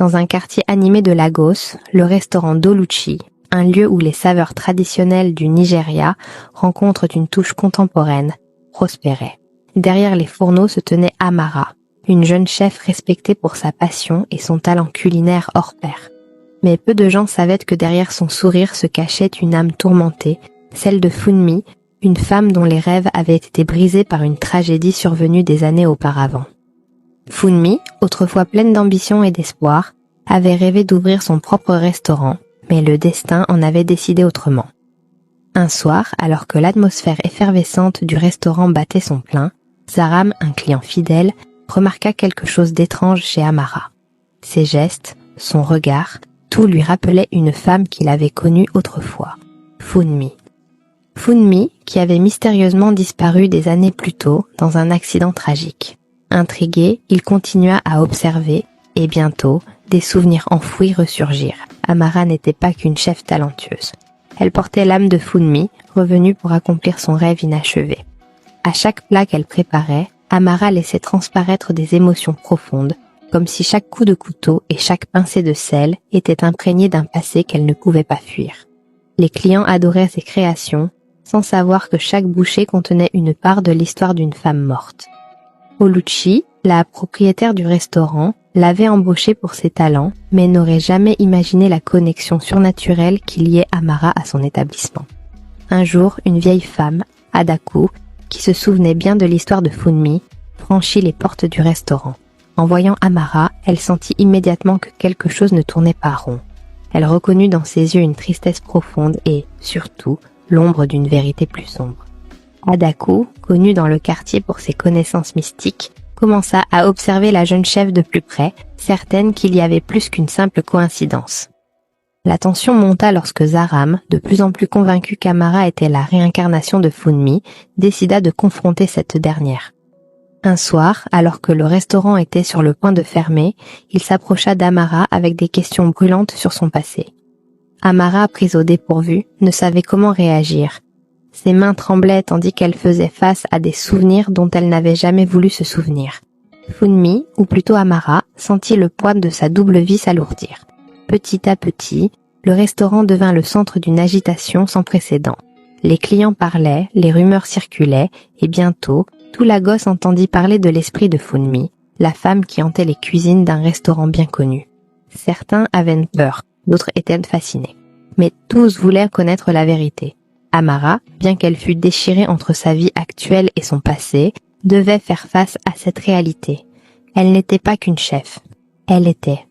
Dans un quartier animé de Lagos, le restaurant Doluchi, un lieu où les saveurs traditionnelles du Nigeria rencontrent une touche contemporaine, prospérait. Derrière les fourneaux se tenait Amara, une jeune chef respectée pour sa passion et son talent culinaire hors pair. Mais peu de gens savaient que derrière son sourire se cachait une âme tourmentée, celle de Funmi, une femme dont les rêves avaient été brisés par une tragédie survenue des années auparavant. Funmi, autrefois pleine d'ambition et d'espoir, avait rêvé d'ouvrir son propre restaurant, mais le destin en avait décidé autrement. Un soir, alors que l'atmosphère effervescente du restaurant battait son plein, Zaram, un client fidèle, remarqua quelque chose d'étrange chez Amara. Ses gestes, son regard, tout lui rappelait une femme qu'il avait connue autrefois, Funmi. Funmi, qui avait mystérieusement disparu des années plus tôt dans un accident tragique. Intrigué, il continua à observer, et bientôt, des souvenirs enfouis ressurgirent. Amara n'était pas qu'une chef talentueuse. Elle portait l'âme de Funmi, revenue pour accomplir son rêve inachevé. À chaque plat qu'elle préparait, Amara laissait transparaître des émotions profondes, comme si chaque coup de couteau et chaque pincée de sel étaient imprégnés d'un passé qu'elle ne pouvait pas fuir. Les clients adoraient ses créations, sans savoir que chaque bouchée contenait une part de l'histoire d'une femme morte. Oluchi, la propriétaire du restaurant, l'avait embauchée pour ses talents, mais n'aurait jamais imaginé la connexion surnaturelle qui liait Amara à son établissement. Un jour, une vieille femme, Adaku, qui se souvenait bien de l'histoire de Funmi, franchit les portes du restaurant. En voyant Amara, elle sentit immédiatement que quelque chose ne tournait pas rond. Elle reconnut dans ses yeux une tristesse profonde et, surtout, l'ombre d'une vérité plus sombre. Adaku, connue dans le quartier pour ses connaissances mystiques, commença à observer la jeune chef de plus près, certaine qu'il y avait plus qu'une simple coïncidence. La tension monta lorsque Zaram, de plus en plus convaincu qu'Amara était la réincarnation de Funmi, décida de confronter cette dernière. Un soir, alors que le restaurant était sur le point de fermer, il s'approcha d'Amara avec des questions brûlantes sur son passé. Amara, prise au dépourvu, ne savait comment réagir. Ses mains tremblaient tandis qu'elle faisait face à des souvenirs dont elle n'avait jamais voulu se souvenir. Funmi, ou plutôt Amara, sentit le poids de sa double vie s'alourdir. Petit à petit, le restaurant devint le centre d'une agitation sans précédent. Les clients parlaient, les rumeurs circulaient, et bientôt, tout Lagos entendit parler de l'esprit de Funmi, la femme qui hantait les cuisines d'un restaurant bien connu. Certains avaient peur, d'autres étaient fascinés. Mais tous voulaient connaître la vérité. Amara, bien qu'elle fût déchirée entre sa vie actuelle et son passé, devait faire face à cette réalité. Elle n'était pas qu'une chef. Elle était